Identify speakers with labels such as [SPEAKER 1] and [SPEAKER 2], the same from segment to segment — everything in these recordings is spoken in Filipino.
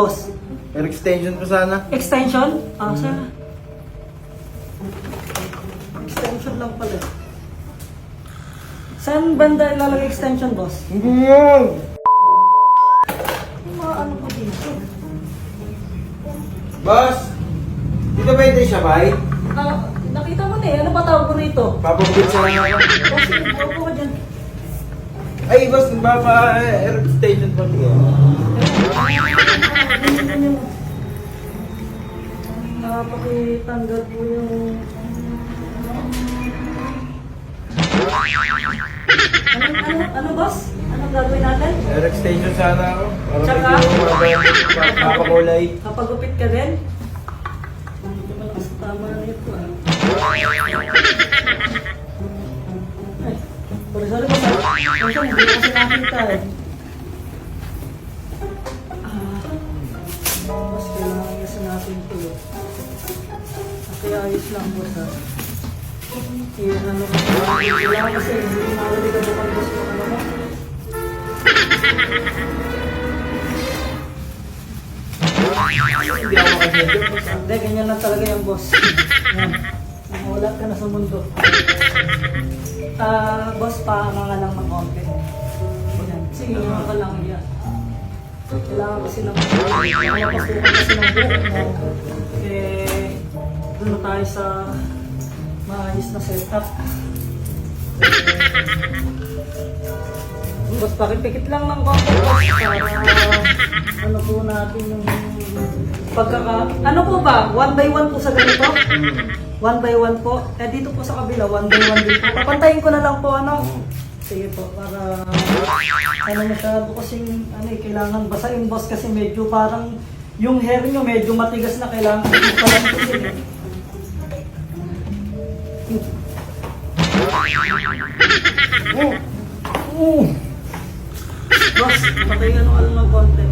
[SPEAKER 1] Boss.
[SPEAKER 2] Pero extension pa sana.
[SPEAKER 1] Extension? Ah, sana. Extension lang pala. Saan banda ilalagay extension, boss?
[SPEAKER 2] Hindi yan!
[SPEAKER 1] Yung mga ano pa dito.
[SPEAKER 2] Boss! Dito ba yung sabay?
[SPEAKER 1] Ah, nakita mo na eh. Ano pa tawag ko rito?
[SPEAKER 2] Papagupit sa lang ako.
[SPEAKER 1] Boss, upo ka dyan.
[SPEAKER 2] Ay, boss, air extension pa niya.
[SPEAKER 1] Napakitanggal po yung... Ano, boss? Anong gagawin natin?
[SPEAKER 2] Air extension sana ako. Para
[SPEAKER 1] Tsaka?
[SPEAKER 2] mapakulay.
[SPEAKER 1] Kapagupit ka din? Hindi mo lang sa tama na ito ah. Ay, sorry boss ah. Sorry, hindi ko kasi nakita eh. Boss, kailangan ayasin natin ito eh. Kaya ayos lang boss ah. Ano kasi, kailangan kasi hindi mawali ka bukang boss yung ano mo.
[SPEAKER 2] Hindi ako makasensyon.
[SPEAKER 1] Hindi, ganyan lang talaga yung boss. Yan. Wala ka na sa mundo. Boss, paanga nga lang ng konti. Yan. Sige, ka lang yan. Kailangan kasi ng mapasukan kasi ng buhok mo. Eh, doon na tayo sa maayos na setup. Boss, pakipikit lang ng konti boss para ano po natin yung pagkaka... Ano po ba? 1 by 1 po sa ganito? 1 by 1 po? Eh dito po sa kabila, 1 by 1 din po. Papantayin ko na lang po ano. Sige po, para ano masyado kasing ano eh, kailangan basahin boss kasi medyo parang yung hair nyo medyo matigas na kailangan palantusin eh. Boss, patay ano ka lang ng konti.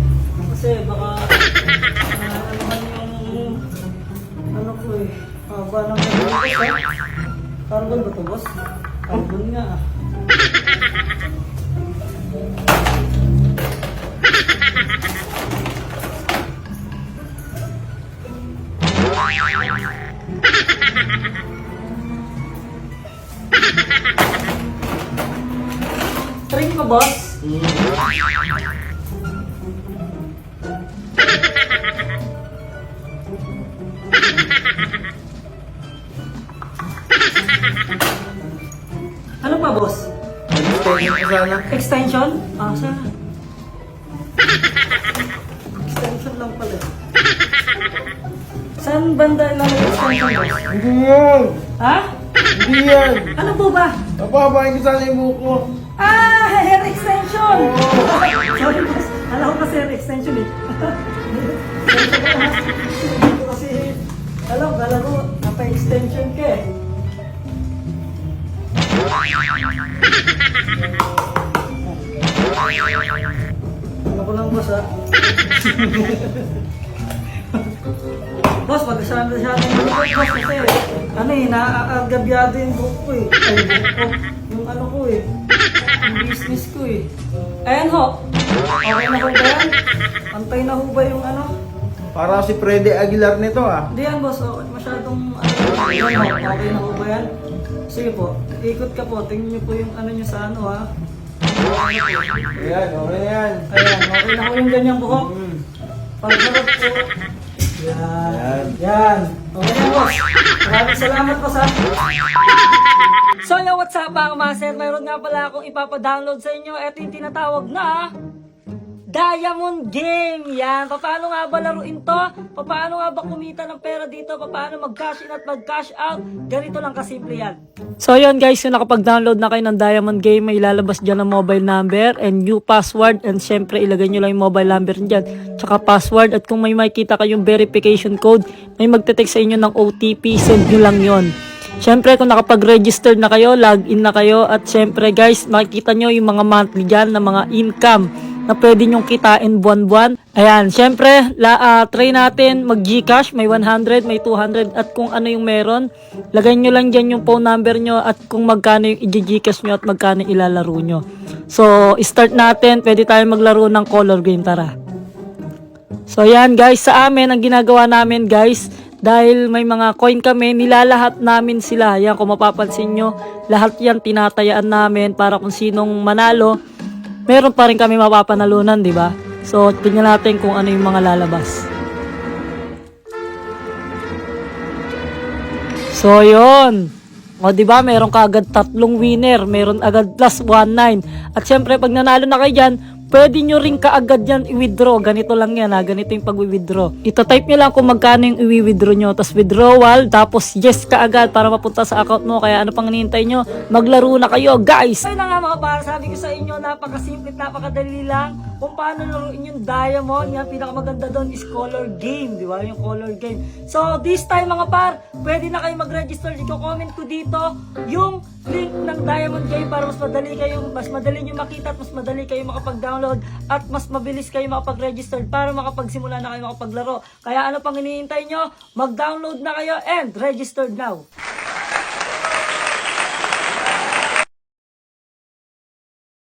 [SPEAKER 1] Kasi baka anuhan yung ano ko eh. Haba ng ganun boss eh. Carbon ba ito boss? Carbon nga ah. Trim ko boss. Ano pa boss?
[SPEAKER 2] Extension pa sana.
[SPEAKER 1] Extension? Ah, sana. Extension lang pala. Saan banda ilalagay extension boss?
[SPEAKER 2] Hindi yan!
[SPEAKER 1] Ha?
[SPEAKER 2] Hindi yan!
[SPEAKER 1] Ano po ba?
[SPEAKER 2] Papabahin ko sana yung buhok ko.
[SPEAKER 1] Ah, hair extension! Sorry boss, alam ko kasi hair extension eh. Hindi ko kasi, alam ko, napa-extension ka eh. Ano ko lang boss ha? Boss, pag-asama na siya ng boss kasi ano eh, naaagabyado yung buhok ko eh. Ay, buhok ko. Yung ano ko eh. Yung business ko eh. Ayan ho. Okay na ho ba yan? Pantay na ho ba yung ano?
[SPEAKER 2] Para si Freddy Aguilar nito ah.
[SPEAKER 1] Hindi yan boss, oh, masyadong ano, yan, ho. Okay na ho ba yan? Sige po, ikot ka po. Tingnan niyo po yung ano niyo sa ano ha.
[SPEAKER 2] Ayan, okay na yan.
[SPEAKER 1] Ayan, okay na ho yung ganyang buhok. Pagharap po. Yan. Yan. Okay na boss. Maraming salamat po sa... So yo, what's up mga master? Mayroon nga pala akong ipapadownload sa inyo. Ito yung tinatawag na Diamond Game. Yan. Paano nga ba laruin to? Paano nga ba kumita ng pera dito? Paano mag-cash in at mag-cash out? Ganito lang kasimple yan. So yun guys, kung nakapag-download na kayo ng Diamond Game, may ilalabas dyan ng mobile number and new password. And syempre, ilagay nyo lang yung mobile number dyan. Tsaka password. At kung may makikita kayong verification code, may magte-text sa inyo ng OTP. Send nyo lang yon. Syempre, kung nakapag-register na kayo, log-in na kayo. At syempre guys, makikita nyo yung mga monthly dyan na mga income na pwede nyong kitain buwan-buwan. Ayan, syempre, try natin mag-Gcash, may 100, may 200, at kung ano yung meron, lagay nyo lang dyan yung phone number nyo at kung magkano yung i-Gcash nyo at magkano ilalaro nyo. So, start natin, pwede tayo maglaro ng color game, tara. So yan guys, sa amin, ang ginagawa namin guys, dahil may mga coin kami, nilalahat namin sila. Yan, kung mapapansin nyo, lahat yan tinatayaan namin para kung sinong manalo, meron pa rin kami mapapanalunan, di ba? So, tingnan natin kung ano yung mga lalabas. So, yun. O, di ba? Meron ka agad 3 winner. Meron agad plus 19. At syempre, pag nanalo na kayo dyan, pwede nyo rin kaagad yan i-withdraw. Ganito lang yan ha. Ganito yung pag-withdraw. Ito-type nyo lang kung magkano yung i-withdraw nyo. Tapos withdrawal. Tapos yes kaagad para mapunta sa account mo. Kaya ano pang hinihintay nyo? Maglaro na kayo guys. Ayun na nga mga para. Sabi ko sa inyo, napakasimple, napakadali lang. Kung paano laruin yung diamond. Yan, pinakamaganda doon is color game. Di ba? Yung color game. So this time mga par, pwede na kayo mag-register. I-comment ko dito yung link ng diamond game para mas madali nyo makita at mas madali kayo makapag-download at mas mabilis kayo makapag-register para makapagsimula na kayo makapaglaro. Kaya ano pang hinihintay nyo? Mag-download na kayo and registered now.